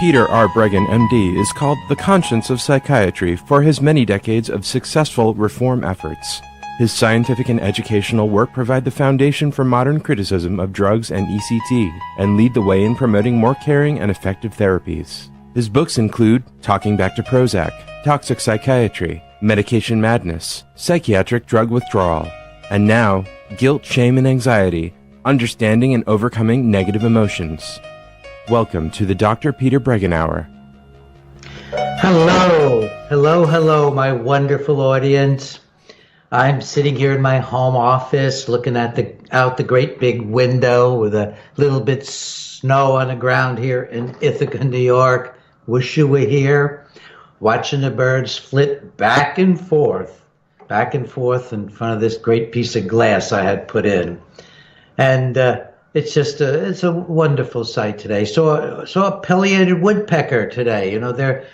Peter R. Breggin, MD, is called the conscience of psychiatry for his many decades of successful reform efforts. His scientific and educational work provide the foundation for modern criticism of drugs and ECT and lead the way in promoting more caring and effective therapies. His books include Talking Back to Prozac, Toxic Psychiatry, Medication Madness, Psychiatric Drug Withdrawal, and now, Guilt, Shame, and Anxiety, Understanding and Overcoming Negative Emotions. Welcome to the Dr. Peter Breggin Hour. Hello, my wonderful audience. I'm sitting here in my home office looking at out the great big window with a little bit snow on the ground here in Ithaca, New York. Wish you were here, watching the birds flit back and forth in front of this great piece of glass I had put in. And it's a wonderful sight today. Saw a pileated woodpecker today. You know, they're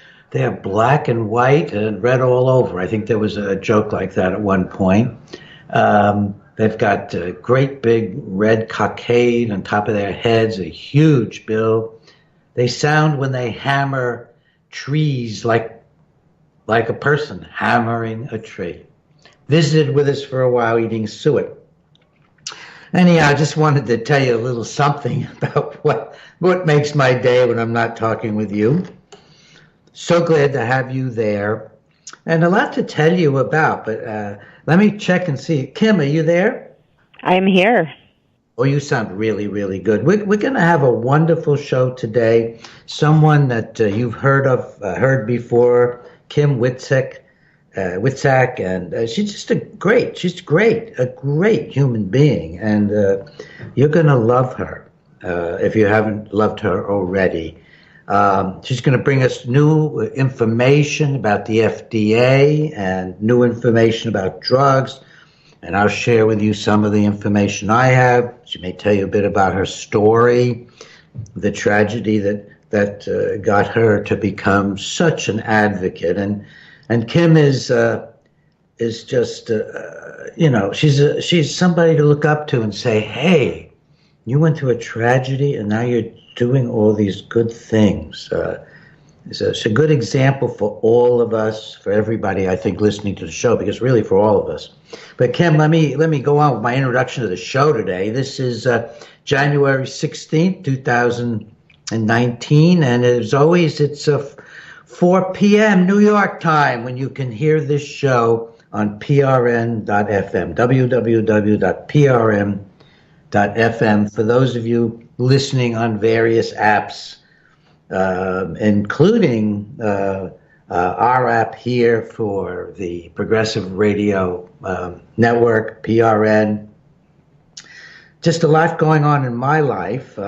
black and white and red all over. I think there was a joke like that at one point. They've got a great big red cockade on top of their heads, a huge bill. They sound when they hammer trees like a person hammering a tree. Visited with us for a while eating suet. Anyhow, I just wanted to tell you a little something about what makes my day when I'm not talking with you. So glad to have you there. And a lot to tell you about, but let me check and see. Kim, are you there? I'm here. Oh, you sound really, really good. We're going to have a wonderful show today. Someone that you've heard before, Kim Witzak, and she's a great human being, and you're going to love her if you haven't loved her already. She's going to bring us new information about the FDA and new information about drugs, and I'll share with you some of the information I have. She may tell you a bit about her story, the tragedy that got her to become such an advocate, and Kim is just she's somebody to look up to and say, hey, you went through a tragedy and now you're doing all these good things. It's a good example for all of us, for everybody, I think, listening to the show, because really for all of us. But Kim, let me go on with my introduction to the show today. This is January 16th, 2019, and as always, it's 4 p.m. New York time when you can hear this show on prn.fm, www.prn.fm. For those of you listening on various apps, including our app here for the Progressive Radio Network, PRN. Just a lot going on in my life.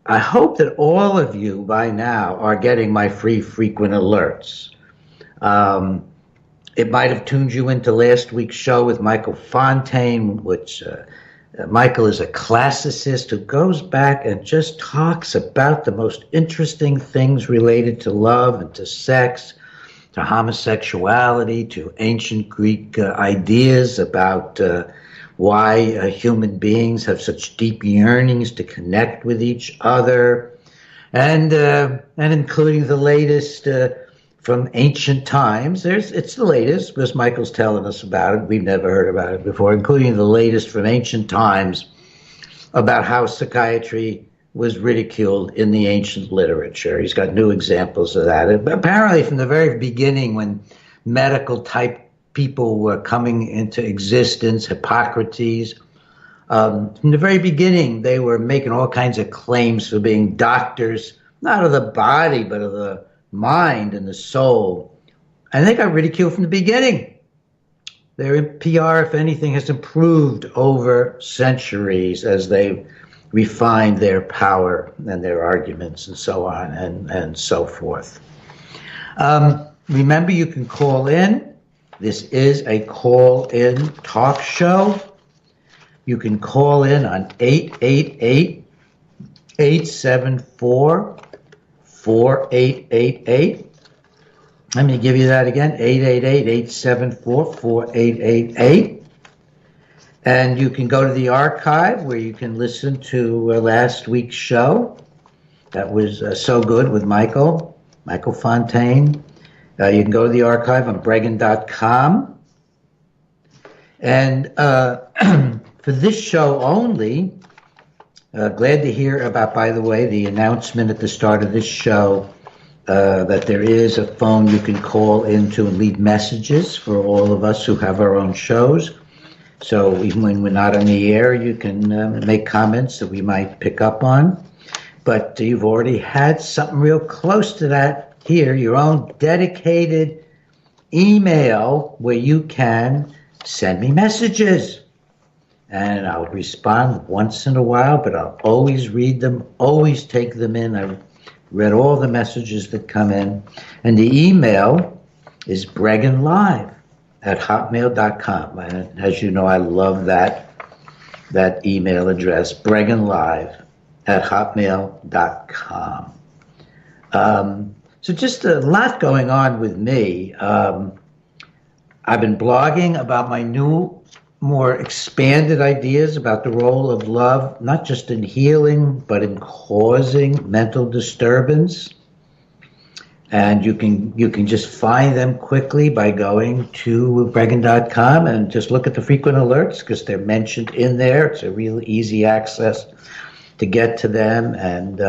I hope that all of you by now are getting my free frequent alerts. It might have tuned you into last week's show with Michael Fontaine, which Michael is a classicist who goes back and just talks about the most interesting things related to love and to sex, to homosexuality, to ancient Greek ideas about why human beings have such deep yearnings to connect with each other, and including the latest from ancient times. It's the latest, because Michael's telling us about it. We've never heard about it before, including the latest from ancient times about how psychiatry was ridiculed in the ancient literature. He's got new examples of that. Apparently from the very beginning, when medical type people were coming into existence, Hippocrates, from the very beginning, they were making all kinds of claims for being doctors, not of the body, but of the mind and the soul. And they got ridiculed from the beginning. Their PR, if anything, has improved over centuries as they refined their power and their arguments and so on and so forth. Remember, you can call in. This is a call-in talk show. You can call in on 888-874-4888. Let me give you that again, 888-874-4888. And you can go to the archive where you can listen to last week's show. That was so good with Michael Fontaine. You can go to the archive on Breggin.com. And for this show only, glad to hear about, by the way, the announcement at the start of this show that there is a phone you can call into and leave messages for all of us who have our own shows. So even when we're not on the air, you can make comments that we might pick up on. But you've already had something real close to that here, your own dedicated email where you can send me messages. And I'll respond once in a while, but I'll always read them, always take them in. I've read all the messages that come in. And the email is bregginlive@hotmail.com. And as you know, I love that email address, bregginlive@hotmail.com. So just a lot going on with me. I've been blogging about my new, more expanded ideas about the role of love, not just in healing, but in causing mental disturbance. And you can just find them quickly by going to Breggin.com and just look at the frequent alerts because they're mentioned in there. It's a real easy access to get to them. And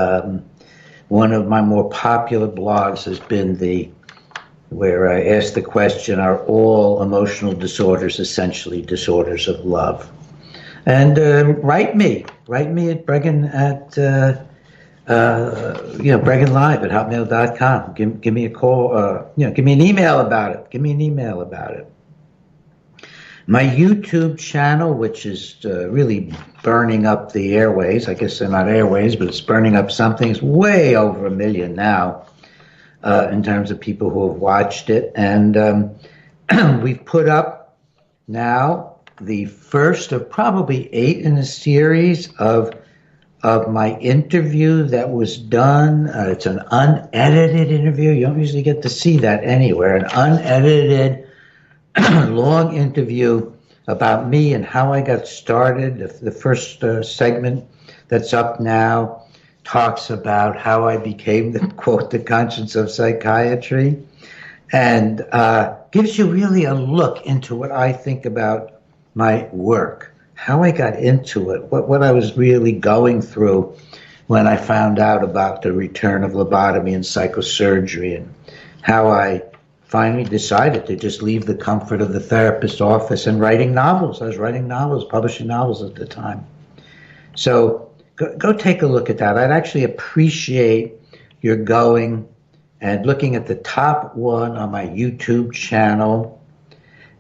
one of my more popular blogs has been where I ask the question, are all emotional disorders essentially disorders of love? And write me at Breggin bregginlive@hotmail.com. Give me a call, give me an email about it. My YouTube channel, which is really burning up the airways, I guess they're not airways, but it's burning up something, it's way over 1 million now in terms of people who have watched it. And we've put up now the first of probably 8 in a series of my interview that was done. It's an unedited interview. You don't usually get to see that anywhere. An unedited long interview about me and how I got started. The first segment that's up now talks about how I became the conscience of psychiatry, and gives you really a look into what I think about my work, how I got into it, what I was really going through when I found out about the return of lobotomy and psychosurgery, and how I finally decided to just leave the comfort of the therapist's office and writing novels. I was writing novels, publishing novels at the time. So go take a look at that. I'd actually appreciate your going and looking at the top one on my YouTube channel.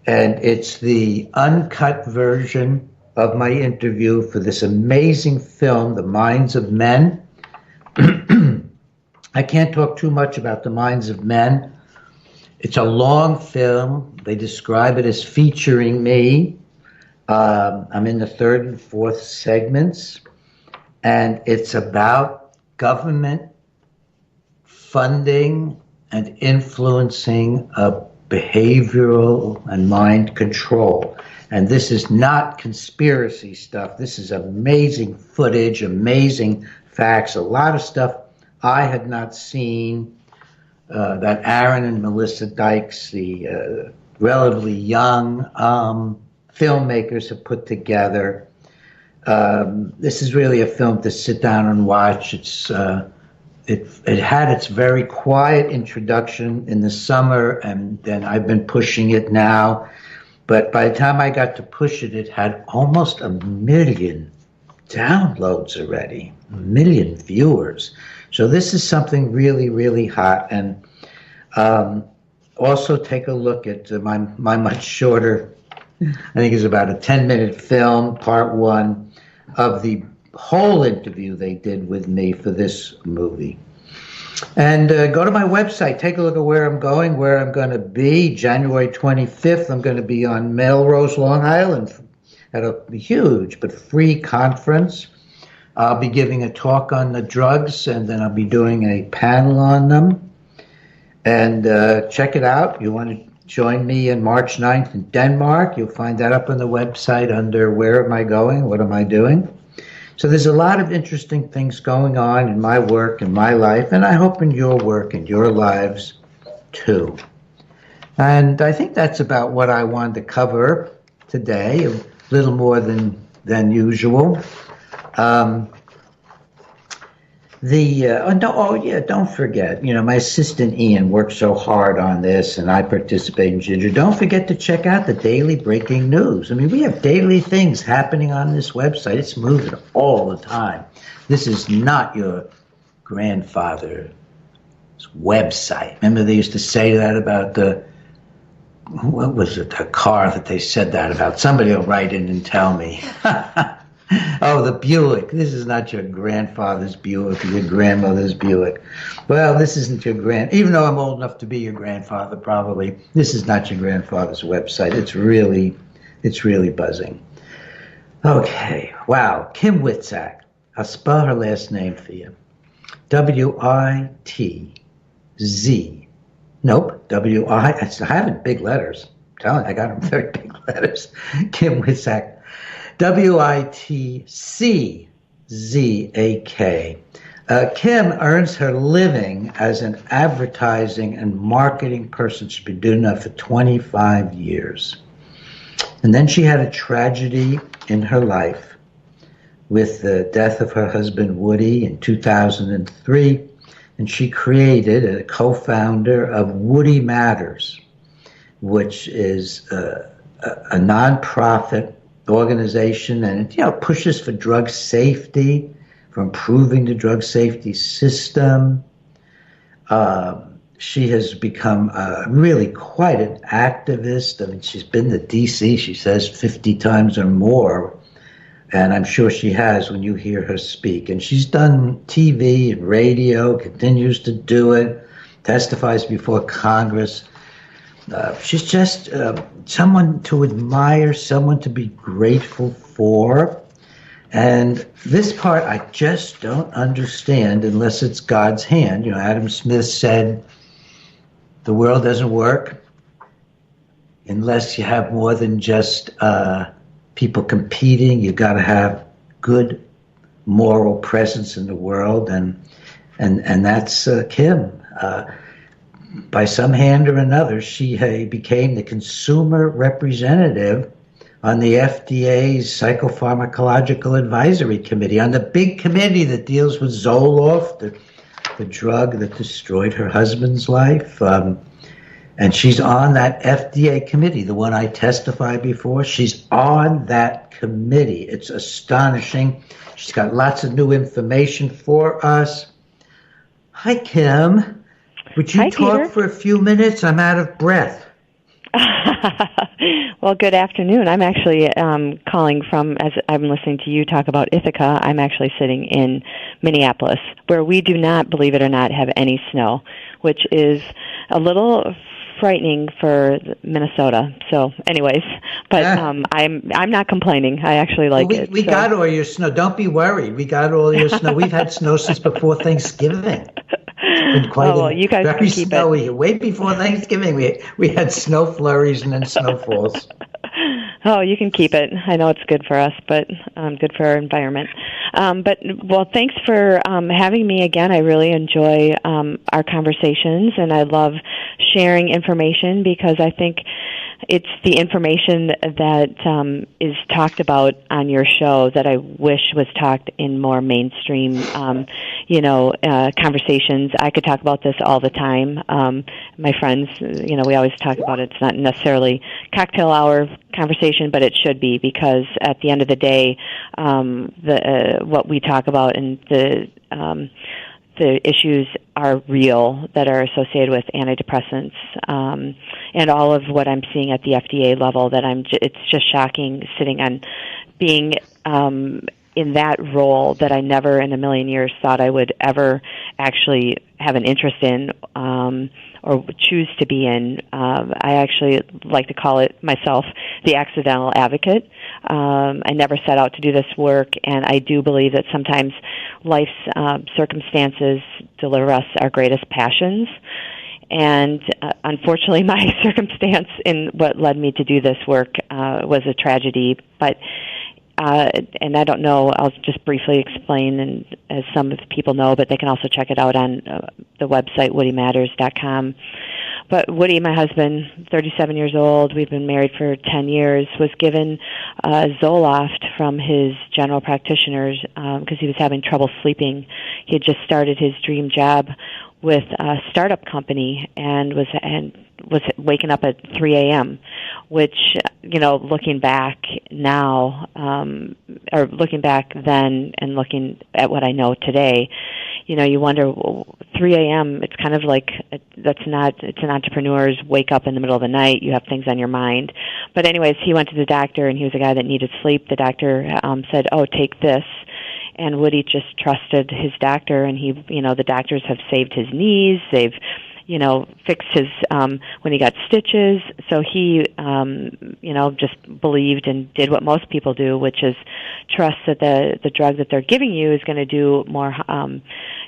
And it's the uncut version of my interview for this amazing film, The Minds of Men. I can't talk too much about The Minds of Men. It's a long film. They describe it as featuring me. I'm in the 3rd and 4th segments. And it's about government funding and influencing of behavioral and mind control. And this is not conspiracy stuff. This is amazing footage, amazing facts, a lot of stuff I had not seen, that Aaron and Melissa Dykes, the relatively young filmmakers, have put together. This is really a film to sit down and watch. It had its very quiet introduction in the summer, and then I've been pushing it now. But by the time I got to push it, it had almost 1 million downloads already, 1 million viewers. So this is something really, really hot. And also take a look at my much shorter, I think it's about a 10-minute film, part 1 of the whole interview they did with me for this movie. And go to my website, take a look at where I'm going to be. January 25th, I'm going to be on Melrose, Long Island at a huge but free conference. I'll be giving a talk on the drugs, and then I'll be doing a panel on them. And check it out. You want to join me on March 9th in Denmark. You'll find that up on the website under Where Am I Going? What Am I Doing? So there's a lot of interesting things going on in my work and my life, and I hope in your work and your lives too. And I think that's about what I wanted to cover today, a little more than usual. Don't forget, my assistant Ian worked so hard on this, and I participate in Ginger. Don't forget to check out the daily breaking news. I mean, we have daily things happening on this website. It's moving all the time. This is not your grandfather's website. Remember they used to say that about the car that they said that about? Somebody will write in and tell me. Oh, the Buick. This is not your grandfather's Buick or your grandmother's Buick. Well, this isn't even though I'm old enough to be your grandfather, probably, this is not your grandfather's website. It's really buzzing. Okay. Wow. Kim Witzak. I'll spell her last name for you. W-I-T-Z. Nope. W-I. I have it in big letters. I'm telling you, I got them very big letters. Kim Witzak. W-I-T-C-Z-A-K. Kim earns her living as an advertising and marketing person. She's been doing that for 25 years. And then she had a tragedy in her life with the death of her husband, Woody, in 2003. And she created a co-founder of Woody Matters, which is a nonprofit organization, and it pushes for drug safety, for improving the drug safety system. She has become really quite an activist. I mean, she's been to D.C., she says, 50 times or more, and I'm sure she has when you hear her speak. And she's done TV and radio, continues to do it, testifies before Congress. She's just someone to admire, someone to be grateful for. And this part I just don't understand unless it's God's hand. Adam Smith said, the world doesn't work unless you have more than just people competing. You got to have good moral presence in the world, and that's Kim. By some hand or another, she became the consumer representative on the FDA's Psychopharmacological Advisory Committee, on the big committee that deals with Zoloft, the drug that destroyed her husband's life. And she's on that FDA committee, the one I testified before. She's on that committee. It's astonishing. She's got lots of new information for us. Hi, Kim. Would you talk Peter? for a few minutes? I'm out of breath. Well, good afternoon. I'm actually calling from, as I'm listening to you talk about Ithaca, I'm actually sitting in Minneapolis, where we do not, believe it or not, have any snow, which is a little frightening for Minnesota. So, anyways, but I'm not complaining. I actually like it. We got all your snow. Don't be worried. We got all your snow. We've had snow since before Thanksgiving. It's been quite you guys very can keep snowy. it. Way before Thanksgiving, we had snow flurries and then snowfalls. Oh, you can keep it. I know it's good for us, but good for our environment. Well, thanks for having me again. I really enjoy our conversations, and I love sharing information because I think it's the information that is talked about on your show that I wish was talked in more mainstream, conversations. I could talk about this all the time. My friends, we always talk about it. It's not necessarily cocktail hour conversation, but it should be, because at the end of the day, what we talk about and the issues are real that are associated with antidepressants, and all of what I'm seeing at the FDA level. It's just shocking sitting on being in that role that I never in a million years thought I would ever actually have an interest in or choose to be in. I actually like to call it myself the accidental advocate. I never set out to do this work, and I do believe that sometimes life's circumstances deliver us our greatest passions. And unfortunately, my circumstance in what led me to do this work was a tragedy. But and I don't know, I'll just briefly explain, and as some of the people know, but they can also check it out on the website, woodymatters.com. But Woody, my husband, 37 years old, we've been married for 10 years, was given Zoloft from his general practitioners because he was having trouble sleeping. He had just started his dream job with a startup company and was waking up at 3 a.m., which, looking back now, or looking back then and looking at what I know today, you wonder, 3 a.m., it's kind of like, it's an entrepreneur's wake up in the middle of the night, you have things on your mind. But anyways, he went to the doctor, and he was a guy that needed sleep. The doctor said, "Oh, take this." And Woody just trusted his doctor, and the doctors have saved his knees. They've, fixed his, when he got stitches. So he, just believed and did what most people do, which is trust that the drug that they're giving you is going to do more,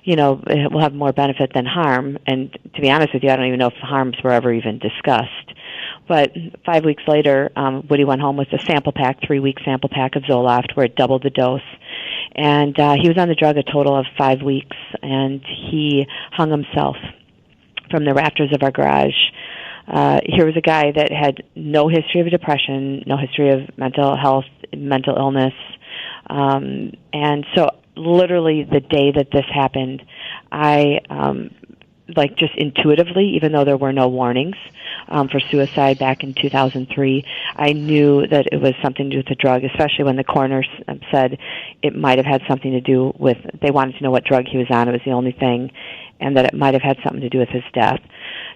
it will have more benefit than harm. And to be honest with you, I don't even know if harms were ever even discussed. But 5 weeks later, Woody went home with a sample pack, 3-week sample pack of Zoloft, where it doubled the dose. And he was on the drug a total of 5 weeks, and he hung himself from the rafters of our garage. Here was a guy that had no history of depression, no history of mental health, mental illness. And so literally the day that this happened, I just intuitively, even though there were no warnings for suicide back in 2003, I knew that it was something to do with the drug, especially when the coroner said it might have had something to do with, they wanted to know what drug he was on, it was the only thing, and that it might have had something to do with his death.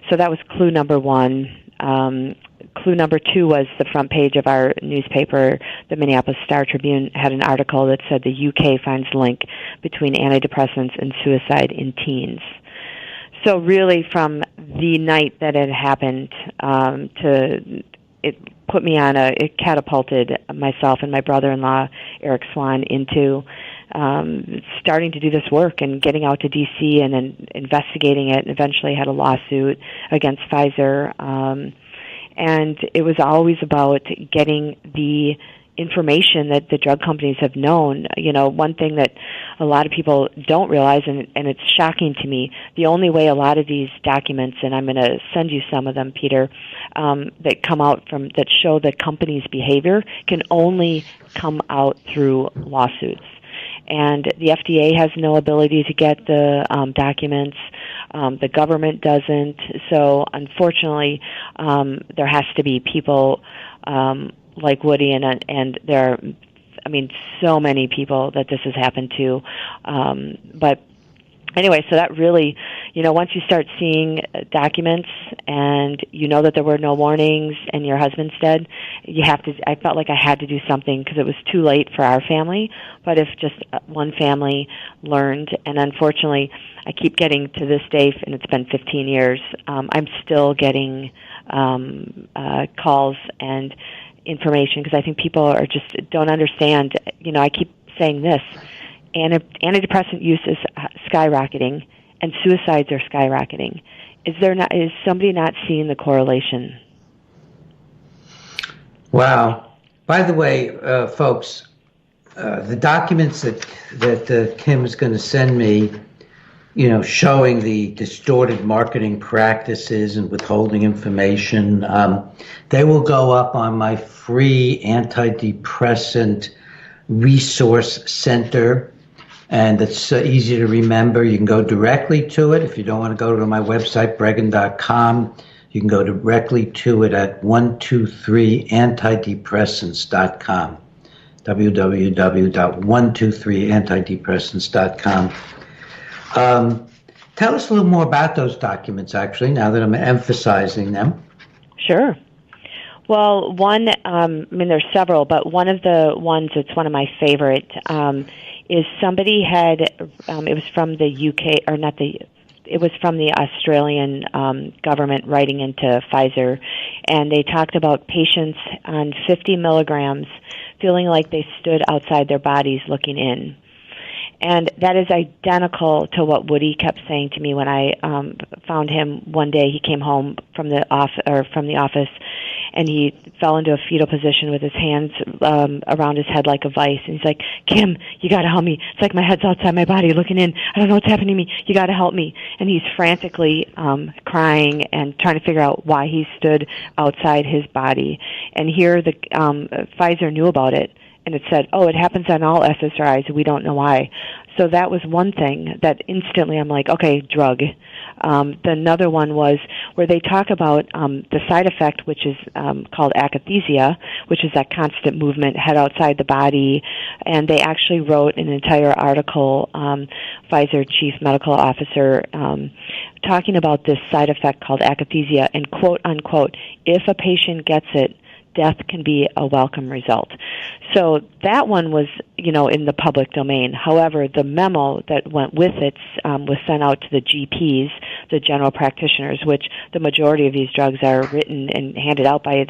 So that was clue number one. Clue number two was the front page of our newspaper, the Minneapolis Star-Tribune, had an article that said the UK finds link between antidepressants and suicide in teens. So really, from the night that it happened, it put me on it catapulted myself and my brother-in-law, Eric Swan, into starting to do this work and getting out to D.C. and then investigating it, and eventually had a lawsuit against Pfizer. And it was always about getting the information that the drug companies have known. One thing that a lot of people don't realize, and it's shocking to me, the only way a lot of these documents, and I'm going to send you some of them, Peter, that come out that show the company's behavior can only come out through lawsuits. And the FDA has no ability to get the documents. The government doesn't. So unfortunately, there has to be people like Woody, and there are, so many people that this has happened to. But anyway, so that really, once you start seeing documents and that there were no warnings and your husband's dead, I felt like I had to do something because it was too late for our family. But if just one family learned, and unfortunately, I keep getting to this day, and it's been 15 years, I'm still getting calls and information because I think people are just don't understand. I keep saying this: antidepressant use is skyrocketing, and suicides are skyrocketing. Is somebody not seeing the correlation? Wow. By the way, folks, the documents that Kim is going to send me, showing the distorted marketing practices and withholding information, they will go up on my free antidepressant resource center. And it's easy to remember. You can go directly to it. If you don't want to go to my website, Breggin.com, you can go directly to it at 123antidepressants.com, www.123antidepressants.com. Tell us a little more about those documents, actually, now that I'm emphasizing them. Sure. Well, one, there's several, but one of the ones that's one of my favorite is somebody had, it was from the UK, it was from the Australian government writing into Pfizer, and they talked about patients on 50 milligrams feeling like they stood outside their bodies looking in. And that is identical to what Woody kept saying to me when I found him one day. He came home from the office, and he fell into a fetal position with his hands around his head like a vice. And he's like, Kim, you got to help me. It's like my head's outside my body looking in. I don't know what's happening to me. You got to help me. And he's frantically crying and trying to figure out why he stood outside his body. And here the Pfizer knew about it, and it said, oh, it happens on all SSRIs. We don't know why. So that was one thing that instantly I'm like, okay, drug. Another one was where they talk about the side effect, which is called akathisia, which is that constant movement, head outside the body. And they actually wrote an entire article, Pfizer chief medical officer, talking about this side effect called akathisia, and quote unquote, if a patient gets it, death can be a welcome result. So that one was, in the public domain. However, the memo that went with it was sent out to the GPs, the general practitioners, which the majority of these drugs are written and handed out by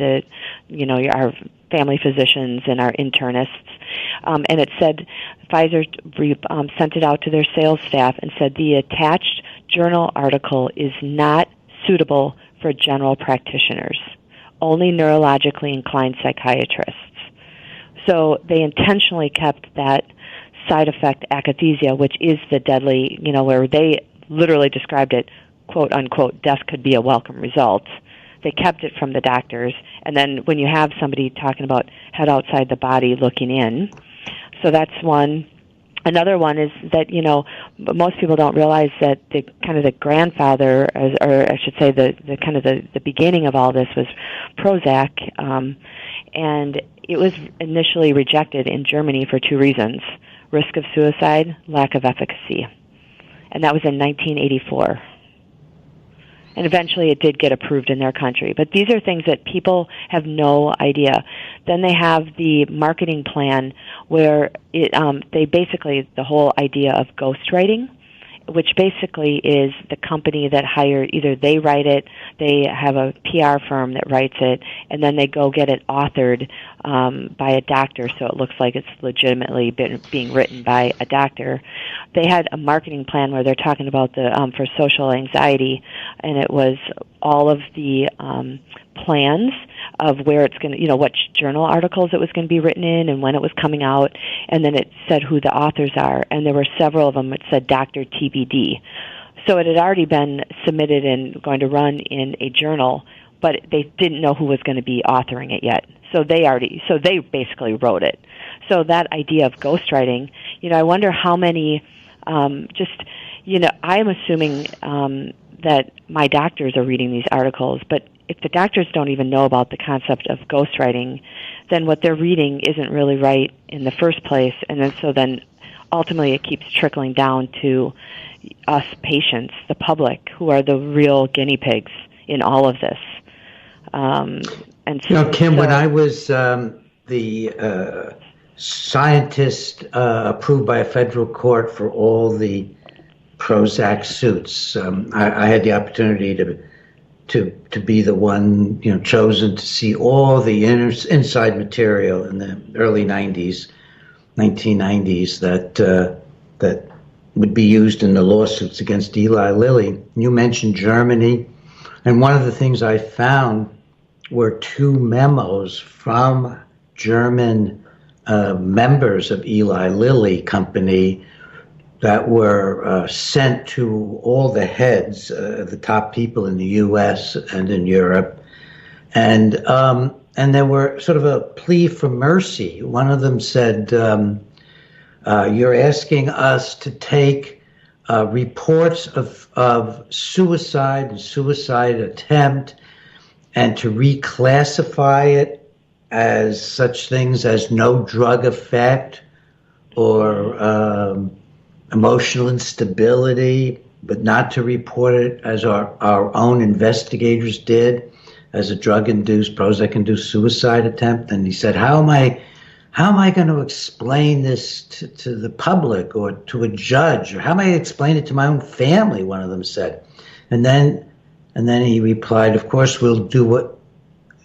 our family physicians and our internists. And it said, Pfizer sent it out to their sales staff and said the attached journal article is not suitable for general practitioners, only neurologically inclined psychiatrists. So they intentionally kept that side effect akathisia, which is the deadly, where they literally described it, quote unquote, death could be a welcome result. They kept it from the doctors. And then when you have somebody talking about head outside the body looking in, so that's one. Another one is that, most people don't realize that the grandfather, or I should say the beginning of all this was Prozac, and it was initially rejected in Germany for two reasons: risk of suicide, lack of efficacy. And that was in 1984. And eventually it did get approved in their country. But these are things that people have no idea. Then they have the marketing plan where they basically, the whole idea of ghostwriting, which basically is the company that hired, either they write it, they have a PR firm that writes it, and then they go get it authored by a doctor so it looks like it's legitimately being written by a doctor. They had a marketing plan where they're talking about for social anxiety, and it was all of the plans of where it's going to, what journal articles it was going to be written in and when it was coming out, and then it said who the authors are, and there were several of them that said Dr. TBD. So it had already been submitted and going to run in a journal, but they didn't know who was going to be authoring it yet. So they basically wrote it. So that idea of ghostwriting, I wonder how many, I'm assuming that my doctors are reading these articles, but if the doctors don't even know about the concept of ghostwriting, then what they're reading isn't really right in the first place, and then ultimately it keeps trickling down to us patients, the public, who are the real guinea pigs in all of this. Kim, when I was the scientist approved by a federal court for all the Prozac suits, I had the opportunity to be the one chosen to see all the inside material in the early 1990s that would be used in the lawsuits against Eli Lilly. You mentioned Germany, and one of the things I found were two memos from German members of Eli Lilly Company that were sent to all the heads, the top people in the U.S. and in Europe, and there were sort of a plea for mercy. One of them said, "You're asking us to take reports of suicide and suicide attempt, and to reclassify it as such things as no drug effect or emotional instability, but not to report it as our own investigators did as a drug-induced, Prozac-induced suicide attempt." And he said, how am I going to explain this to the public or to a judge? Or how am I going to explain it to my own family, one of them said. And then he replied, "Of course, we'll do what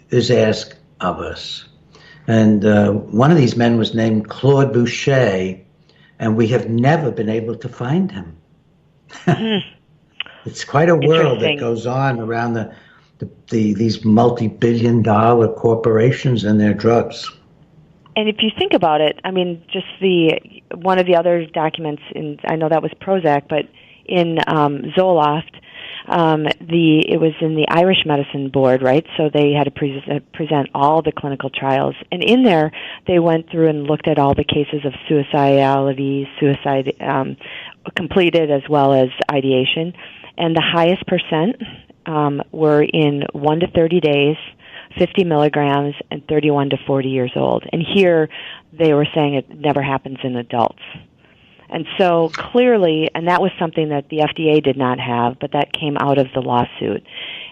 is asked of us." And one of these men was named Claude Boucher, and we have never been able to find him. It's quite a world that goes on around the these multi-billion-dollar corporations and their drugs. And if you think about it, I mean, just one of the other documents, I know that was Prozac, but in Zoloft, it was in the Irish Medicine Board, right? So they had to present all the clinical trials, and in there they went through and looked at all the cases of suicidality, suicide completed as well as ideation, and the highest percent were in 1 to 30 days, 50 milligrams, and 31 to 40 years old. And here they were saying it never happens in adults. And so clearly, and that was something that the FDA did not have, but that came out of the lawsuit.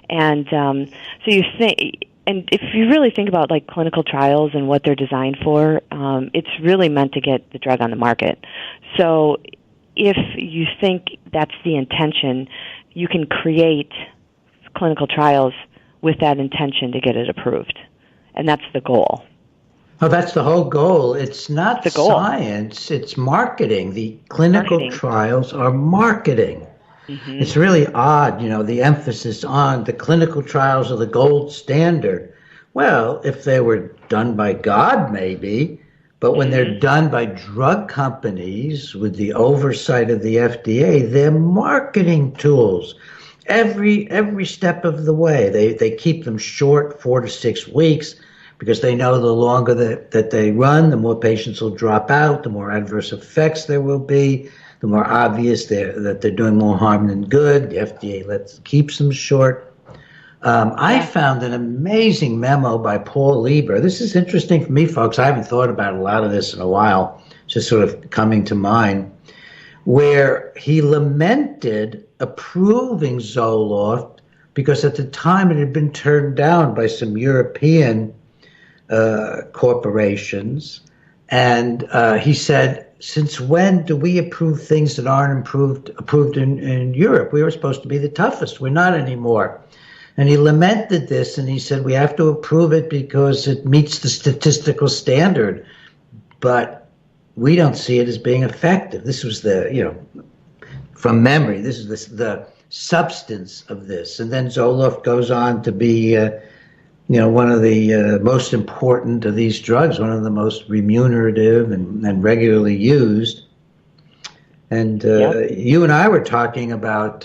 And so you think, and if you really think about like clinical trials and what they're designed for, it's really meant to get the drug on the market. So if you think that's the intention, you can create clinical trials with that intention to get it approved. And that's the goal. Oh, that's the whole goal. It's not science, it's marketing. The clinical trials are marketing. Mm-hmm. It's really odd, the emphasis on the clinical trials are the gold standard. Well, if they were done by God, maybe, but when they're done by drug companies with the oversight of the FDA, they're marketing tools. Every step of the way. They keep them short, 4 to 6 weeks, because they know the longer that they run, the more patients will drop out, the more adverse effects there will be, the more obvious that they're doing more harm than good. The FDA keeps them short. I found an amazing memo by Paul Lieber. This is interesting for me, folks. I haven't thought about a lot of this in a while, just sort of coming to mind, where he lamented approving Zoloft because at the time it had been turned down by some European corporations. And he said, since when do we approve things that aren't approved in Europe? We were supposed to be the toughest. We're not anymore. And he lamented this, and he said, we have to approve it because it meets the statistical standard, but we don't see it as being effective. This was from memory, this is the substance of this. And then Zoloft goes on to be, one of the most important of these drugs, one of the most remunerative and regularly used. And you and I were talking about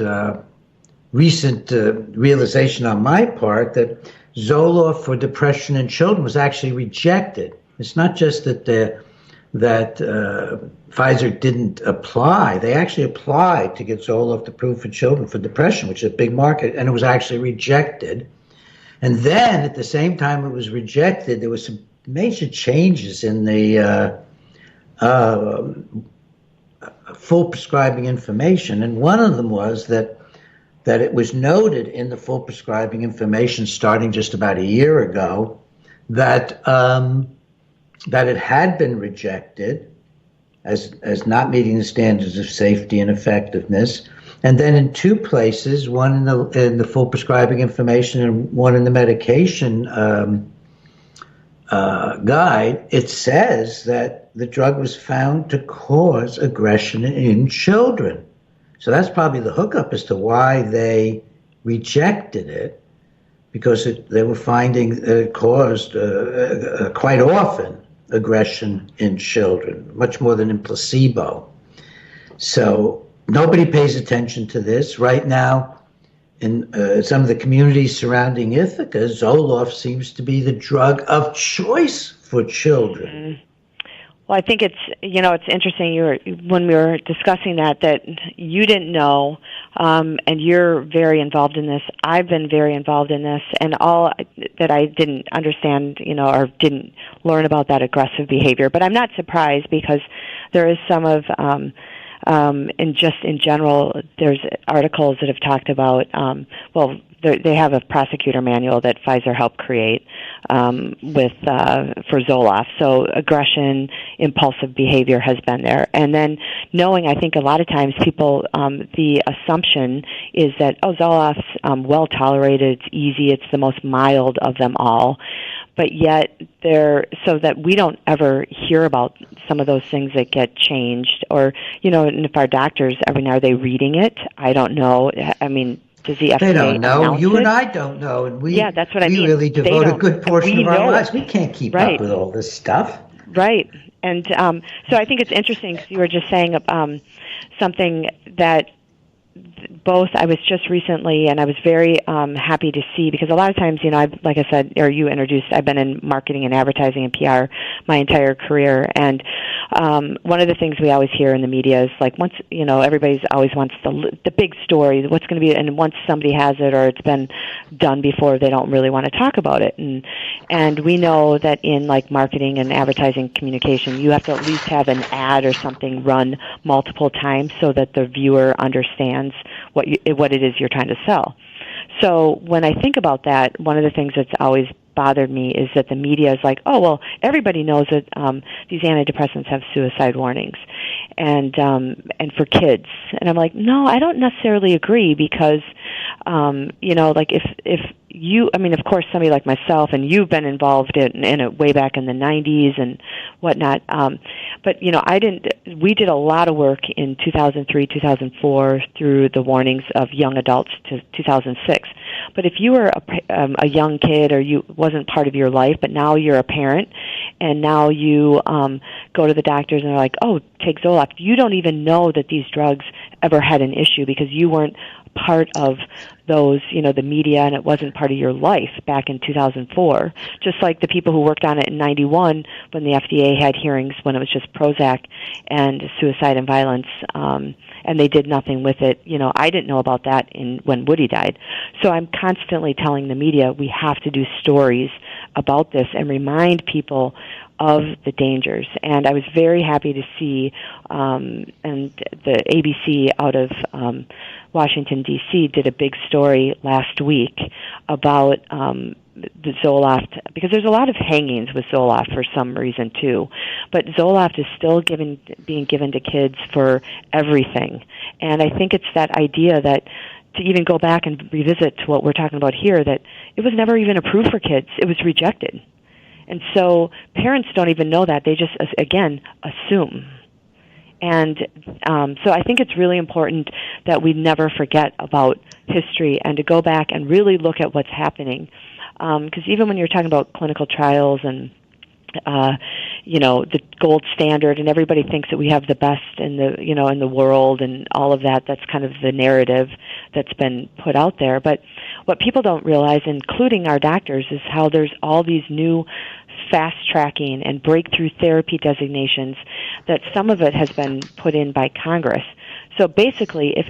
recent realization on my part that Zoloft for depression in children was actually rejected. It's not just that Pfizer didn't apply. They actually applied to get Zoloft approved for children for depression, which is a big market, and it was actually rejected. And then at the same time it was rejected, there was some major changes in the full prescribing information. And one of them was that it was noted in the full prescribing information starting just about a year ago that it had been rejected as not meeting the standards of safety and effectiveness. And then in 2 places, one in the full prescribing information and one in the medication guide, it says that the drug was found to cause aggression in children. So that's probably the hookup as to why they rejected it, because they were finding that it caused quite often aggression in children, much more than in placebo. So nobody pays attention to this. Right now, in some of the communities surrounding Ithaca, Zoloft seems to be the drug of choice for children. Mm-hmm. Well, I think it's interesting. When we were discussing that you didn't know, and you're very involved in this. I've been very involved in this, and all that I didn't understand, or didn't learn about that aggressive behavior. But I'm not surprised because there is some of, and just in general, there's articles that have talked about, they have a prosecutor manual that Pfizer helped create for Zoloft. So aggression, impulsive behavior has been there. And then knowing, I think a lot of times people, the assumption is that, Zoloft's well tolerated, it's easy, it's the most mild of them all. But yet so that we don't ever hear about some of those things that get changed, or, and if our doctors, every now are they reading it? I don't know. I mean, Does the They FDA don't know. announce You it? and I don't know, and Yeah, that's what I we mean. really They devote a don't, good and portion we of our know lives. it. We can't keep up Right. with all this stuff. Right. And so I think it's interesting because you were just saying something that both I was just recently, and I was very happy to see, because a lot of times, like I said, or you introduced, I've been in marketing and advertising and PR my entire career, and one of the things we always hear in the media is like, once, everybody's always wants the big story, what's going to be, and once somebody has it or it's been done before, they don't really want to talk about it, and we know that in like marketing and advertising communication, you have to at least have an ad or something run multiple times so that the viewer understands what it is you're trying to sell. So when I think about that, one of the things that's always bothered me is that the media is like, oh, well, everybody knows that these antidepressants have suicide warnings, and for kids. And I'm like, no, I don't necessarily agree, because like if you, I mean, of course, somebody like myself, and you've been involved in it way back in the 90s and whatnot, but we did a lot of work in 2003, 2004 through the warnings of young adults to 2006. But if you were a young kid, or you wasn't part of your life, but now you're a parent, and now you go to the doctors and they're like, oh, take Zoloft, you don't even know that these drugs ever had an issue, because you weren't part of those, the media, and it wasn't part of your life back in 2004. Just like the people who worked on it in 91 when the FDA had hearings when it was just Prozac and suicide and violence, and they did nothing with it. I didn't know about that when Woody died. So I'm constantly telling the media we have to do stories about this and remind people of the dangers. And I was very happy to see, and the ABC out of Washington, D.C. did a big story last week about the Zoloft, because there's a lot of hangings with Zoloft for some reason too, but Zoloft is still being given to kids for everything. And I think it's that idea that, to even go back and revisit to what we're talking about here, that it was never even approved for kids. It was rejected. And so parents don't even know that. They just, again, assume. And so I think it's really important that we never forget about history and to go back and really look at what's happening. Because even when you're talking about clinical trials and the gold standard, and everybody thinks that we have the best in the world and all of that, that's kind of the narrative that's been put out there. But what people don't realize, including our doctors, is how there's all these new fast-tracking and breakthrough therapy designations that some of it has been put in by Congress. So basically, if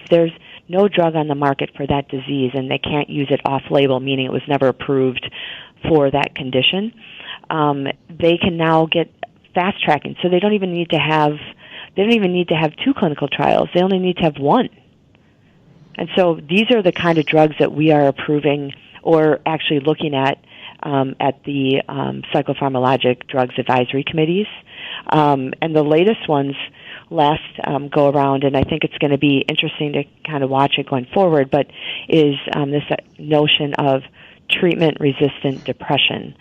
there's no drug on the market for that disease and they can't use it off-label, meaning it was never approved for that condition, they can now get fast-tracking. So they don't even need to have 2 clinical trials. They only need to have 1. And so these are the kind of drugs that we are approving or actually looking at the psychopharmacologic drugs advisory committees. And the latest ones last go around, and I think it's going to be interesting to kind of watch it going forward, but is this notion of treatment-resistant depression.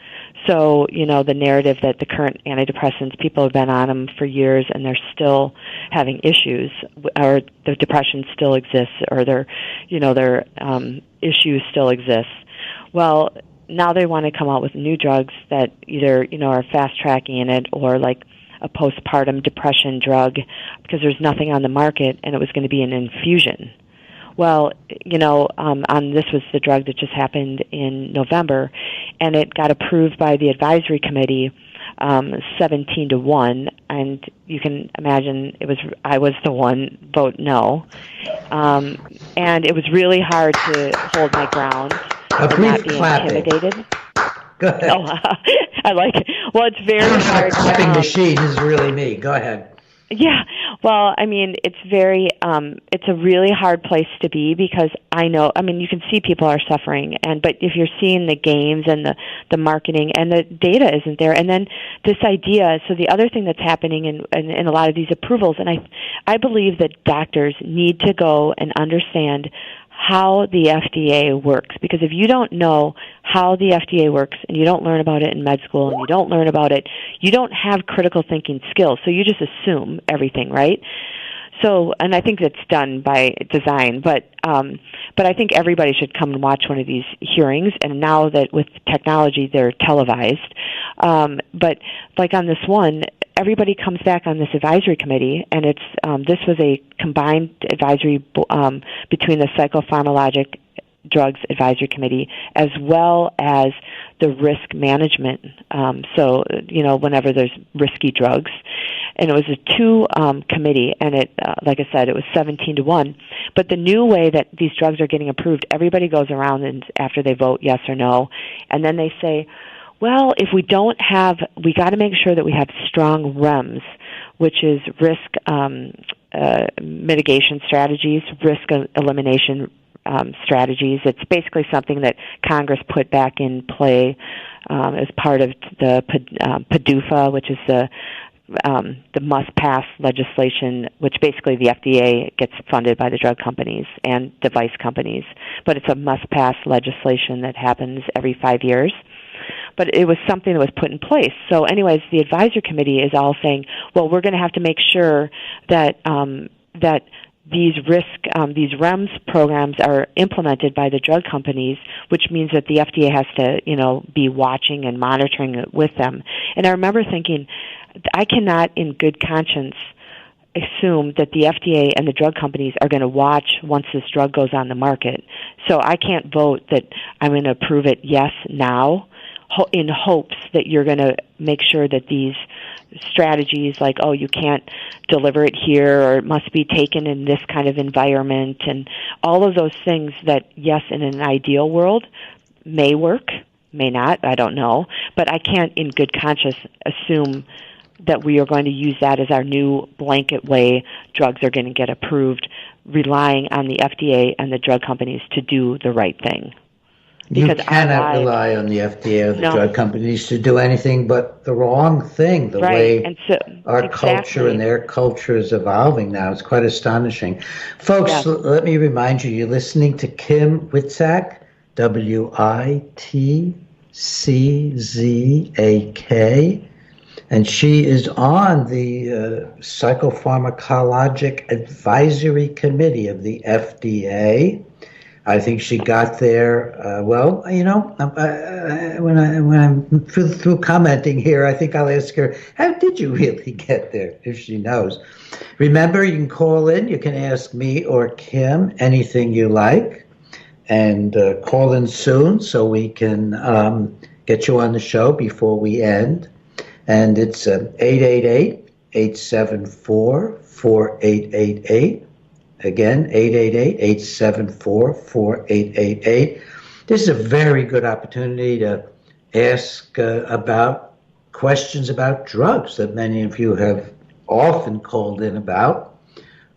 So, the narrative that the current antidepressants, people have been on them for years and they're still having issues, or the depression still exists, or their issues still exist. Well, now they want to come out with new drugs that either, are fast-tracking it, or like a postpartum depression drug, because there's nothing on the market and it was going to be an infusion. Well, this was the drug that just happened in November, and it got approved by the advisory committee 17-1, and you can imagine I was the one vote no, and it was really hard to hold my ground and not be intimidated. Go ahead. Oh, I like it. Well, it's very hard. The clapping machine is really me. Go ahead. Yeah, well, I mean, it's it's a really hard place to be, because you can see people are suffering, but if you're seeing the games and the marketing and the data isn't there, and then this idea, so the other thing that's happening in a lot of these approvals, and I believe that doctors need to go and understand how the FDA works, because if you don't know how the FDA works and you don't learn about it in med school and you don't learn about it, you don't have critical thinking skills, so you just assume everything, right? So, and I think that's done by design, but I think everybody should come and watch one of these hearings. And now that with technology, they're televised. But like on this one, everybody comes back on this advisory committee, and it's this was a combined advisory between the Psychopharmacologic Drugs Advisory Committee as well as the risk management. So, whenever there's risky drugs. And it was a two committee, and it, like I said, it was 17-1. But the new way that these drugs are getting approved, everybody goes around and after they vote yes or no, and then they say, well, if we don't have, we got to make sure that we have strong REMS, which is risk mitigation strategies, risk elimination strategies. It's basically something that Congress put back in play as part of the PDUFA, which is the must-pass legislation, which basically the FDA gets funded by the drug companies and device companies. But it's a must-pass legislation that happens every 5 years. But it was something that was put in place. So anyways, the advisory committee is all saying, well, we're going to have to make sure that that these these REMS programs are implemented by the drug companies, which means that the FDA has to, be watching and monitoring it with them. And I remember thinking, I cannot in good conscience assume that the FDA and the drug companies are going to watch once this drug goes on the market. So I can't vote that I'm going to approve it yes now in hopes that you're going to make sure that these strategies like, oh, you can't deliver it here or it must be taken in this kind of environment and all of those things that, yes, in an ideal world may work, may not, I don't know, but I can't in good conscience assume that we are going to use that as our new blanket way drugs are going to get approved, relying on the FDA and the drug companies to do the right thing. You cannot rely on the FDA or the drug companies to do anything but the wrong thing, the way and so, our culture and their culture is evolving now. It's quite astonishing. Folks, let me remind you, you're listening to Kim Witzak, Witzak, and she is on the Psychopharmacologic Advisory Committee of the FDA. I think she got there, when I'm through commenting here, I think I'll ask her, how did you really get there, if she knows? Remember, you can call in, you can ask me or Kim anything you like, and call in soon so we can get you on the show before we end. And it's 888-874-4888. Again, 888-874-4888. This is a very good opportunity to ask about questions about drugs that many of you have often called in about.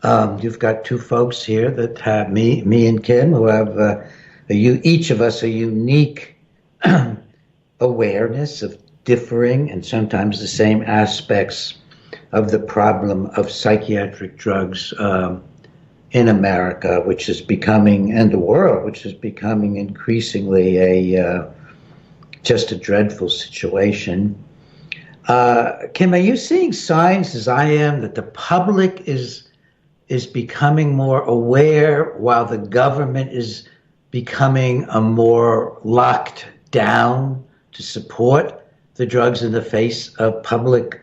You've got two folks here that have me and Kim, who have each of us a unique awareness of differing and sometimes the same aspects of the problem of psychiatric drugs in America, which is becoming, and the world, which is becoming increasingly just a dreadful situation. Kim, are you seeing signs, as I am, that the public is becoming more aware while the government is becoming a more locked down to support the drugs in the face of public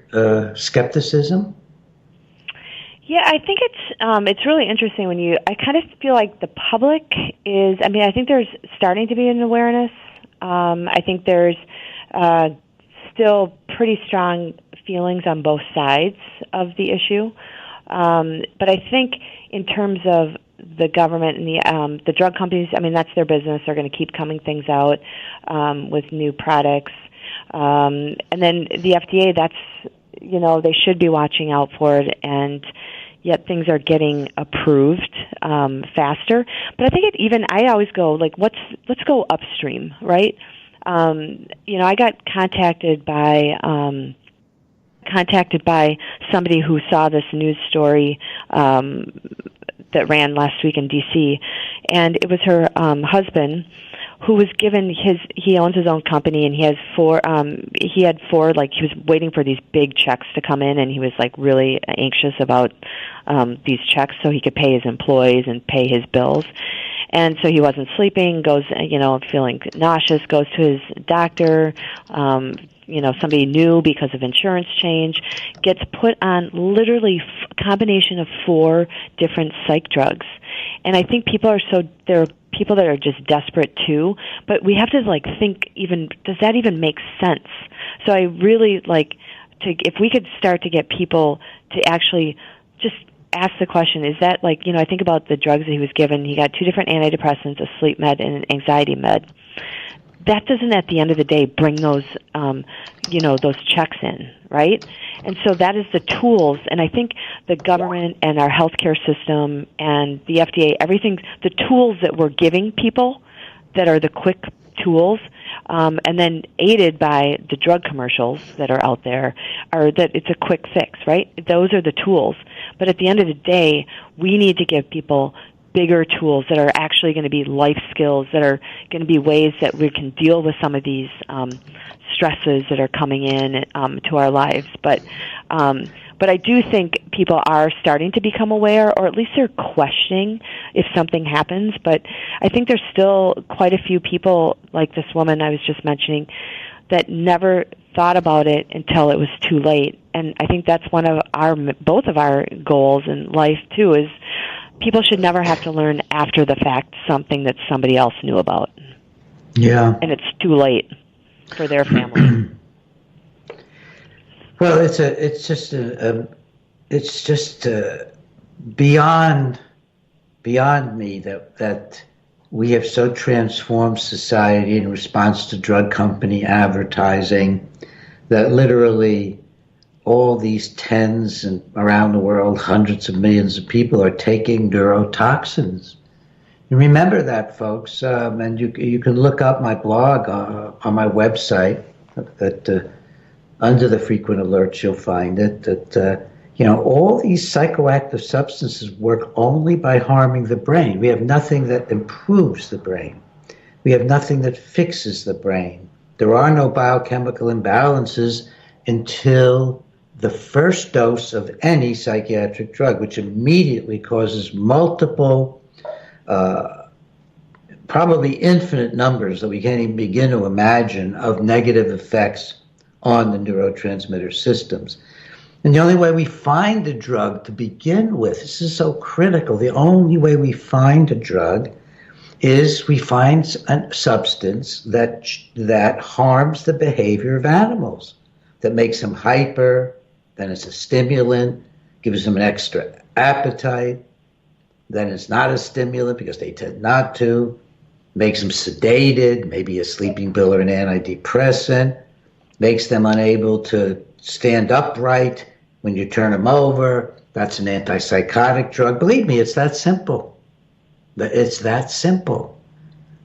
skepticism? Yeah, I think it's really interesting I kind of feel like the public is, I think there's starting to be an awareness. I think there's still pretty strong feelings on both sides of the issue. But I think in terms of the government and the drug companies, that's their business. They're going to keep coming things out with new products. And then the FDA, they should be watching out for it, and yet things are getting approved faster. But I think I always go, let's go upstream, right? I got contacted by somebody who saw this news story that ran last week in D.C., and it was her husband who was given he owns his own company, and he had four, like, he was waiting for these big checks to come in, and he was like really anxious about these checks so he could pay his employees and pay his bills. And so he wasn't sleeping, goes, feeling nauseous, goes to his doctor, somebody new because of insurance change, gets put on literally a combination of 4 different psych drugs. And I think there are people that are just desperate too, but we have to think, does that even make sense? So I really if we could start to get people to actually just ask the question, is that I think about the drugs that he was given. He got 2 different antidepressants, a sleep med and an anxiety med. That doesn't, at the end of the day, bring those, those checks in, right? And so that is the tools, and I think the government and our healthcare system and the FDA, everything, the tools that we're giving people that are the quick tools, and then aided by the drug commercials that are out there, are that it's a quick fix, right? Those are the tools. But at the end of the day, we need to give people bigger tools that are actually going to be life skills, that are going to be ways that we can deal with some of these stresses that are coming in to our lives. But I do think people are starting to become aware, or at least they're questioning if something happens. But I think there's still quite a few people, like this woman I was just mentioning, that never thought about it until it was too late. And I think that's both of our goals in life too, is people should never have to learn after the fact something that somebody else knew about. Yeah. And it's too late for their family. Well, it's just beyond me that we have so transformed society in response to drug company advertising that literally all these tens and around the world, hundreds of millions of people are taking neurotoxins. And remember that, folks. And you can look up my blog on my website. That under the frequent alerts you'll find it. That all these psychoactive substances work only by harming the brain. We have nothing that improves the brain. We have nothing that fixes the brain. There are no biochemical imbalances until the first dose of any psychiatric drug, which immediately causes multiple, probably infinite numbers that we can't even begin to imagine of negative effects on the neurotransmitter systems. And the only way we find a drug to begin with, this is so critical, the only way we find a drug is we find a substance that harms the behavior of animals, that makes them hyper, then it's a stimulant, gives them an extra appetite, then it's not a stimulant because they tend not to, makes them sedated, maybe a sleeping pill or an antidepressant, makes them unable to stand upright when you turn them over. That's an antipsychotic drug. Believe me, it's that simple. It's that simple.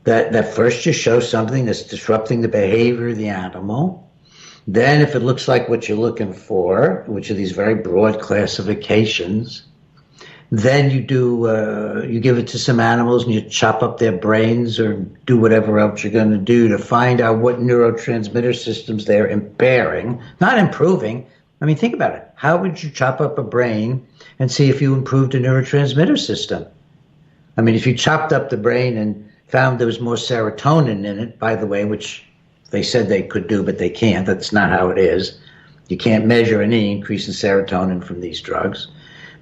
That first you show something that's disrupting the behavior of the animal. Then if it looks like what you're looking for, which are these very broad classifications, then you give it to some animals and you chop up their brains or do whatever else you're going to do to find out what neurotransmitter systems they're impairing, not improving. I mean, think about it. How would you chop up a brain and see if you improved a neurotransmitter system? I mean, if you chopped up the brain and found there was more serotonin in it, by the way, which they said they could do, but they can't. That's not how it is. You can't measure any increase in serotonin from these drugs.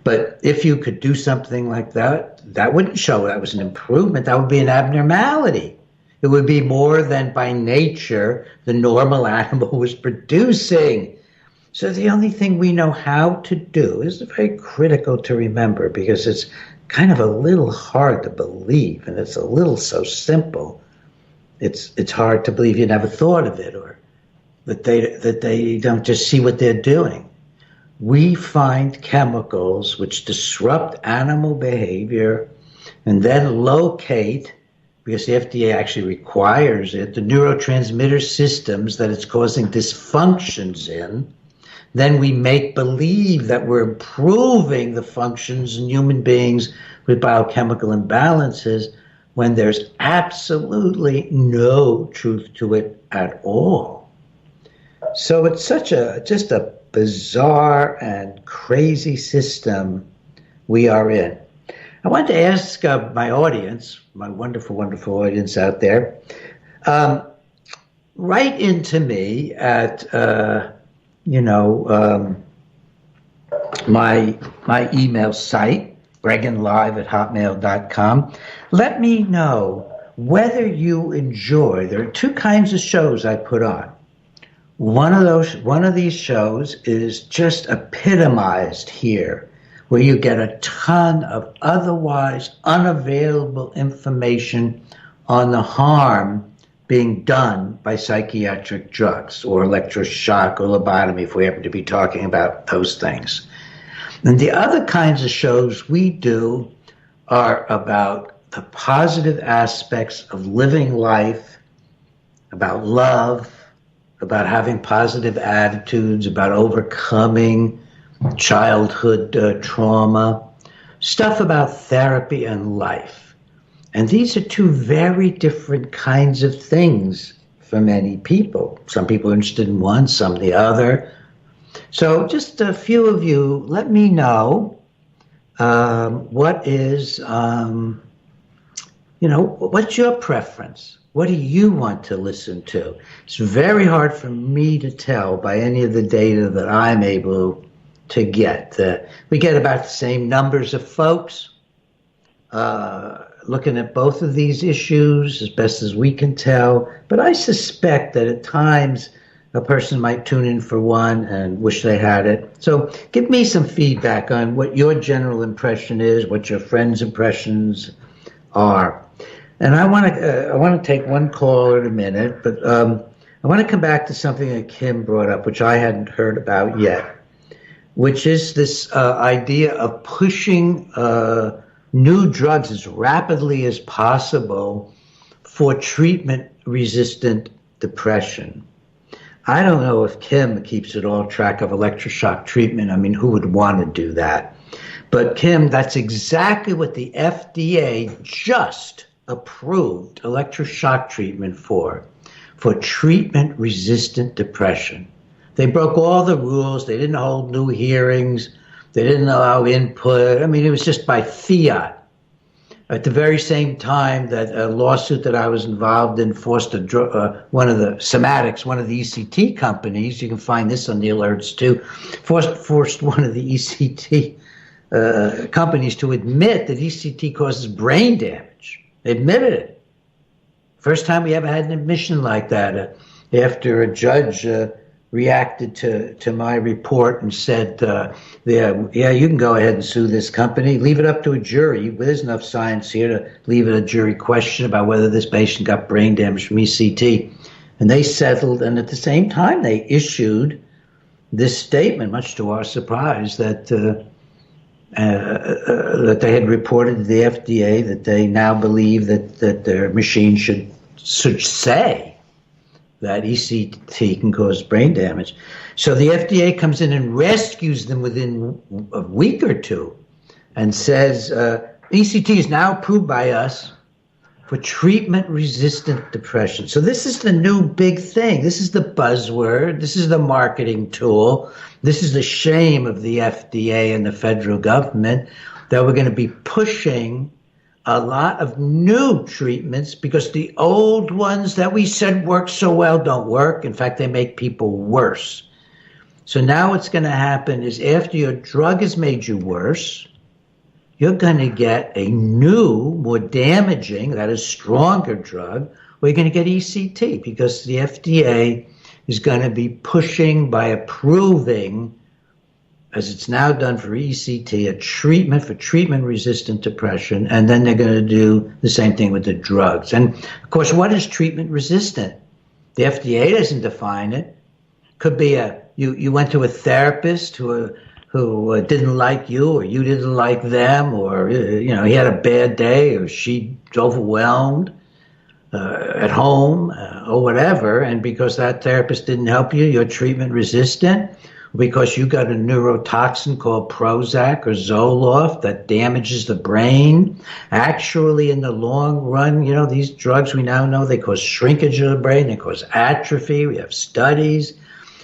But if you could do something like that, that wouldn't show that was an improvement. That would be an abnormality. It would be more than by nature the normal animal was producing. So the only thing we know how to do is very critical to remember, because it's kind of a little hard to believe, and it's a little so simple. It's hard to believe you never thought of it, or that they don't just see what they're doing. We find chemicals which disrupt animal behavior and then locate, because the FDA actually requires it, the neurotransmitter systems that it's causing dysfunctions in. Then we make believe that we're improving the functions in human beings with biochemical imbalances. when there's absolutely no truth to it at all. So it's just a bizarre and crazy system we are in. I wanted to ask my audience, my wonderful, wonderful audience out there, write into me at, my email site, bregginlive@hotmail.com. Let me know whether you enjoy. There are two kinds of shows I put on. One of these shows is just epitomized here, where you get a ton of otherwise unavailable information on the harm being done by psychiatric drugs or electroshock or lobotomy, if we happen to be talking about those things. And the other kinds of shows we do are about the positive aspects of living life, about love, about having positive attitudes, about overcoming childhood trauma, stuff about therapy and life. And these are two very different kinds of things for many people. Some people are interested in one, some the other. So just a few of you, let me know what is, what's your preference? What do you want to listen to? It's very hard for me to tell by any of the data that I'm able to get. We get about the same numbers of folks looking at both of these issues as best as we can tell. But I suspect that at times a person might tune in for one and wish they had it. So give me some feedback on what your general impression is, what your friends' impressions are. And I want to take one call in a minute, but I want to come back to something that Kim brought up, which I hadn't heard about yet, which is this idea of pushing new drugs as rapidly as possible for treatment-resistant depression. I don't know if Kim keeps at all track of electroshock treatment. I mean, who would want to do that? But Kim, that's exactly what the FDA just approved electroshock treatment for treatment-resistant depression. They broke all the rules. They didn't hold new hearings. They didn't allow input. I mean, it was just by fiat. At the very same time that a lawsuit that I was involved in forced one of the Somatics, one of the ECT companies, you can find this on the alerts too, forced one of the ECT companies to admit that ECT causes brain damage. They admitted it. First time we ever had an admission like that, after a judge reacted to my report and said, yeah, you can go ahead and sue this company. Leave it up to a jury. There's enough science here to leave it a jury question about whether this patient got brain damage from ECT. And they settled, and at the same time, they issued this statement, much to our surprise, that they had reported to the FDA that they now believe that their machine should say that ECT can cause brain damage. So the FDA comes in and rescues them within a week or two and says, ECT is now approved by us for treatment-resistant depression. So this is the new big thing. This is the buzzword. This is the marketing tool. This is the shame of the FDA and the federal government, that we're going to be pushing a lot of new treatments because the old ones that we said work so well don't work. In fact, they make people worse. So now what's going to happen is after your drug has made you worse, you're going to get a new, more damaging, that is stronger drug, or you're going to get ECT because the FDA is going to be pushing by approving, as it's now done for ECT, a treatment for treatment-resistant depression, and then they're going to do the same thing with the drugs. And, of course, what is treatment-resistant? The FDA doesn't define it. Could be you went to a therapist who didn't like you, or you didn't like them, or he had a bad day, or she's overwhelmed at home, or whatever, and because that therapist didn't help you, you're treatment-resistant. because you got a neurotoxin called Prozac or Zoloft that damages the brain. Actually, in the long run, these drugs we now know they cause shrinkage of the brain, they cause atrophy. We have studies.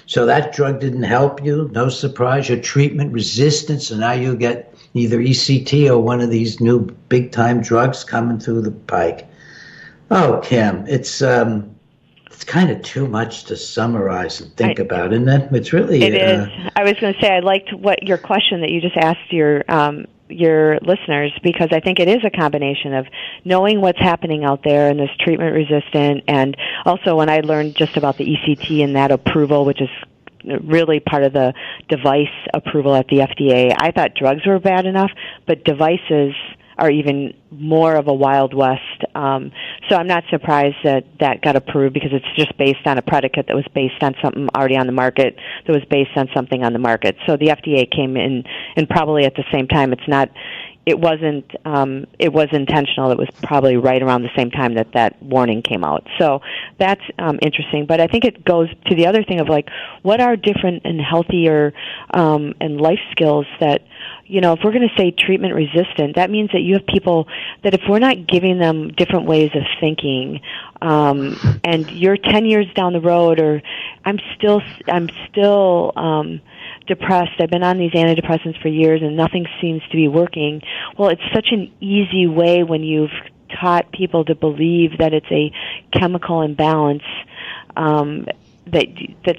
So that drug didn't help you. No surprise. You're treatment resistant, so now you get either ECT or one of these new big-time drugs coming through the pike. Oh, Kim, it's kind of too much to summarize and think about, isn't it? It's really... It is. I was going to say, I liked your question that you just asked your listeners, because I think it is a combination of knowing what's happening out there and this treatment resistant, and also when I learned just about the ECT and that approval, which is really part of the device approval at the FDA. I thought drugs were bad enough, but devices are even more of a Wild West. So I'm not surprised that got approved, because it's just based on a predicate that was based on something already on the market, that was based on something on the market. So the FDA came in, and probably at the same time. It was intentional. It was probably right around the same time that warning came out. So that's interesting. But I think it goes to the other thing of, like, what are different and healthier and life skills that, if we're going to say treatment resistant, that means that you have people that if we're not giving them different ways of thinking, and you're 10 years down the road, or I'm still depressed, I've been on these antidepressants for years and nothing seems to be working. Well, it's such an easy way when you've taught people to believe that it's a chemical imbalance, that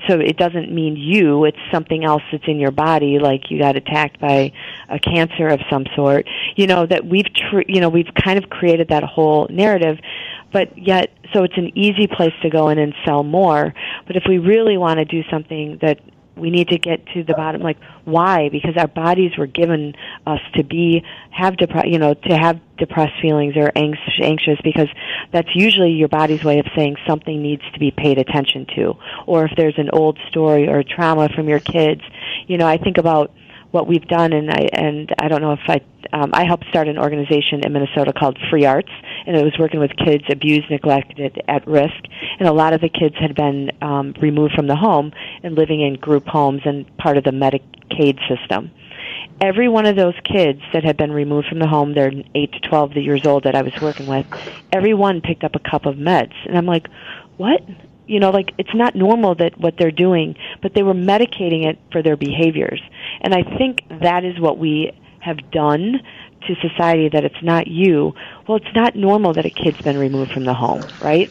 so it doesn't mean it's something else that's in your body, like you got attacked by a cancer of some sort. That we've kind of created that whole narrative, but yet, so it's an easy place to go in and sell more. But if we really want to do something, that we need to get to the bottom, like, why? Because our bodies were given us to have depressed feelings or anxious, because that's usually your body's way of saying something needs to be paid attention to. Or if there's an old story or trauma from your kids, I think about what we've done, and I don't know if I helped start an organization in Minnesota called Free Arts, and it was working with kids abused, neglected, at risk, and a lot of the kids had been removed from the home and living in group homes and part of the Medicaid system. Every one of those kids that had been removed from the home, they're 8 to 12 years old that I was working with, every one picked up a cup of meds, and I'm like, what? It's not normal that what they're doing, but they were medicating it for their behaviors. And I think that is what we have done to society, that it's not you. Well, it's not normal that a kid's been removed from the home, right?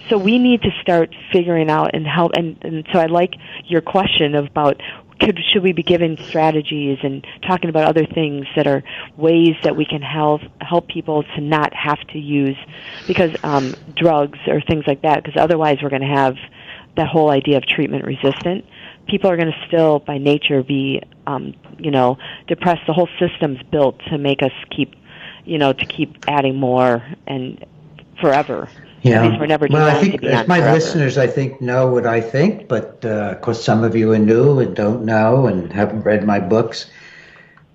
So we need to start figuring out and help. And so I like your question about, should we be given strategies and talking about other things that are ways that we can help people to not have to use drugs or things like that, because otherwise we're going to have that whole idea of treatment resistant. People are going to still by nature be depressed. The whole system's built to make us keep adding more and forever. Yeah. We're never well, I think to be on my forever. listeners, I think, know what I think, but of course some of you are new and don't know and haven't read my books.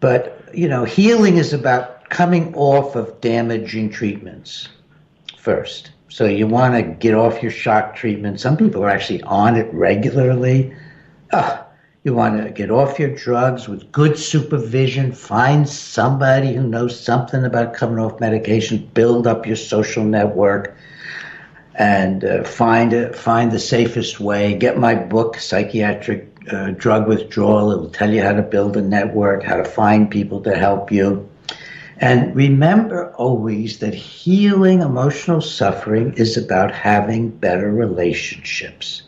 But, healing is about coming off of damaging treatments first. So you want to get off your shock treatment. Some people are actually on it regularly. You want to get off your drugs with good supervision. Find somebody who knows something about coming off medication. Build up your social network. And find the safest way. Get my book, Psychiatric Drug Withdrawal. It will tell you how to build a network, how to find people to help you. And remember always that healing emotional suffering is about having better relationships.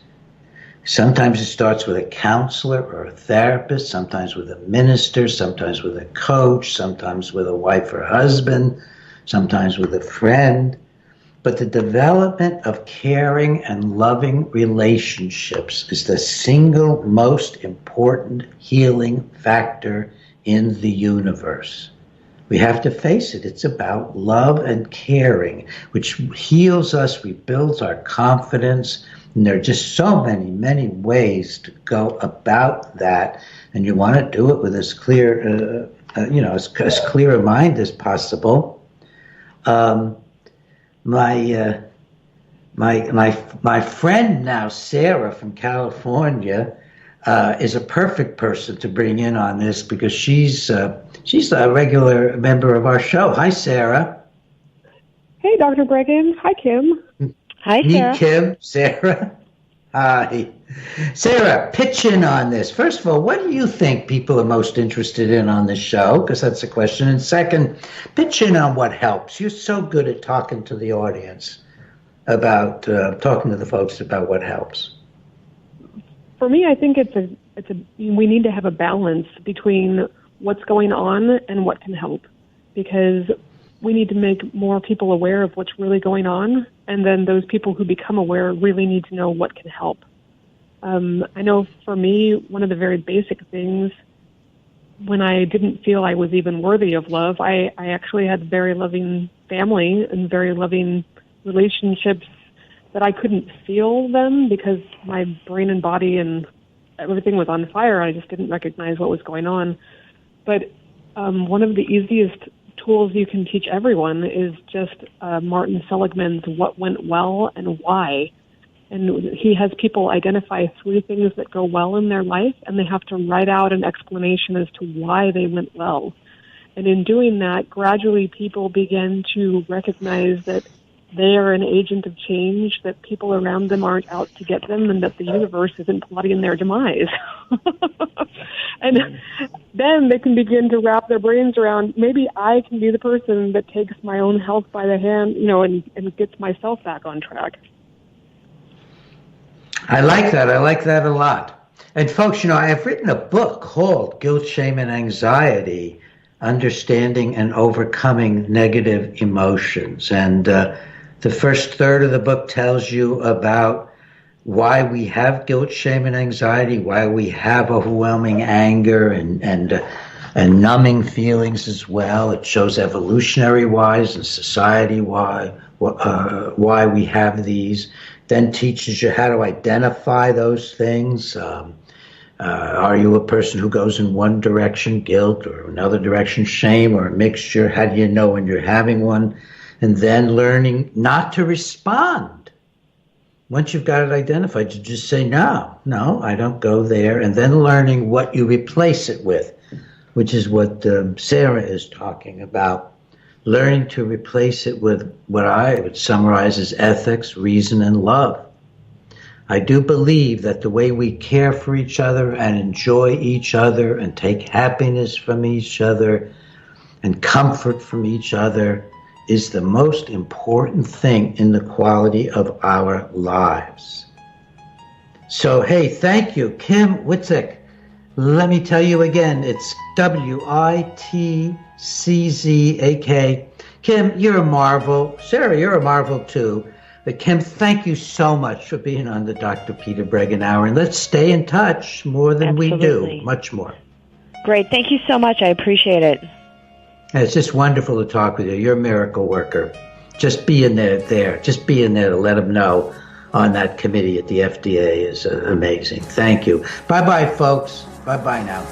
Sometimes it starts with a counselor or a therapist, sometimes with a minister, sometimes with a coach, sometimes with a wife or husband, sometimes with a friend. But the development of caring and loving relationships is the single most important healing factor in the universe. We have to face it. It's about love and caring, which heals us, rebuilds our confidence. And there are just so many ways to go about that. And you want to do it with as clear, as clear a mind as possible. My friend now, Sarah from California, is a perfect person to bring in on this because she's a regular member of our show. Hi, Sarah. Hey, Dr. Breggin. Hi, Kim. Hi, Sarah. Meet Kim, Sarah. Hi. Sarah, pitch in on this. First of all, what do you think people are most interested in on this show? Because that's the question. And second, pitch in on what helps. You're so good at talking to the audience about talking to the folks about what helps. For me, I think we need to have a balance between what's going on and what can help, because we need to make more people aware of what's really going on, and then those people who become aware really need to know what can help. I know for me, one of the very basic things, when I didn't feel I was even worthy of love, I actually had very loving family and very loving relationships that I couldn't feel them because my brain and body and everything was on fire. I just didn't recognize what was going on. But one of the easiest tools you can teach everyone is just Martin Seligman's What Went Well and Why. And he has people identify 3 things that go well in their life, and they have to write out an explanation as to why they went well. And in doing that, gradually people begin to recognize that they are an agent of change, that people around them aren't out to get them, and that the universe isn't plotting their demise. And then they can begin to wrap their brains around, maybe I can be the person that takes my own health by the hand, and gets myself back on track. I like that. I like that a lot. And folks, I have written a book called Guilt, Shame, and Anxiety, Understanding and Overcoming Negative Emotions. And the first third of the book tells you about why we have guilt, shame, and anxiety, why we have overwhelming anger and numbing feelings as well. It shows evolutionary-wise and society-wise why we have these. Then teaches you how to identify those things. Are you a person who goes in one direction, guilt, or another direction, shame, or a mixture? How do you know when you're having one? And then learning not to respond. Once you've got it identified, you just say, no, I don't go there. And then learning what you replace it with, which is what Sarah is talking about. Learning to replace it with what I would summarize as ethics, reason, and love. I do believe that the way we care for each other and enjoy each other and take happiness from each other and comfort from each other is the most important thing in the quality of our lives. So, hey, thank you, Kim Witzik. Let me tell you again, it's WITCZAK. Kim, you're a marvel. Sarah, you're a marvel too. But Kim, thank you so much for being on the Dr. Peter Breggin Hour. And let's stay in touch more than Absolutely. We do, much more. Great. Thank you so much. I appreciate it. And it's just wonderful to talk with you. You're a miracle worker. Just being there. Just being there to let them know on that committee at the FDA is amazing. Thank you. Bye-bye, folks. Bye-bye now.